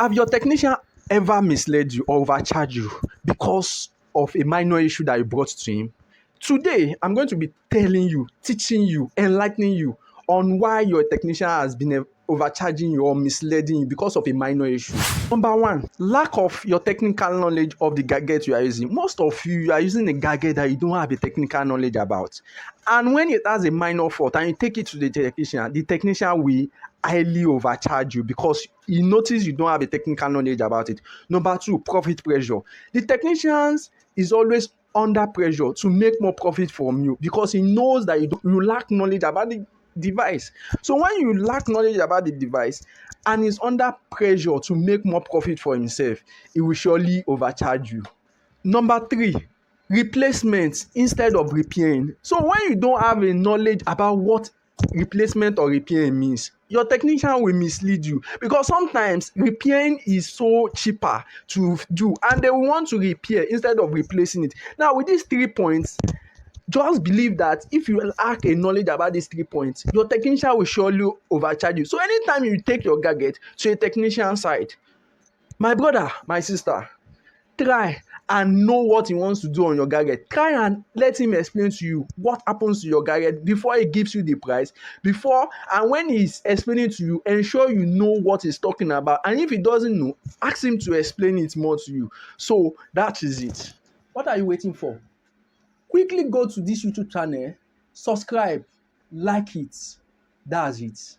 Have your technician ever misled you or overcharged you because of a minor issue that you brought to him? Today, I'm going to be telling you, teaching you, enlightening you on why your technician has been overcharging you or misleading you because of a minor issue. Number one, lack of your technical knowledge of the gadget you are using. Most of you are using a gadget that you don't have a technical knowledge about. And when it has a minor fault and you take it to the technician will highly overcharge you because he notice you don't have a technical knowledge about it. Number two, profit pressure. The technicians is always under pressure to make more profit from you because he knows that you lack knowledge about the device. So when you lack knowledge about the device and is under pressure to make more profit for himself, he will surely overcharge you. Number three, replacement instead of repairing. So when you don't have a knowledge about what replacement or repairing means, your technician will mislead you because sometimes repairing is so cheaper to do and they will want to repair instead of replacing it. Now with these 3 points, just believe that if you lack a knowledge about these 3 points, your technician will surely overcharge you. So anytime you take your gadget to a technician side, my brother, my sister, try and know what he wants to do on your gadget. Try and let him explain to you what happens to your gadget before he gives you the price. Before and when he's explaining to you, ensure you know what he's talking about. And if he doesn't know, ask him to explain it more to you. So that is it. What are you waiting for? Quickly go to this YouTube channel, subscribe, like it. That's it.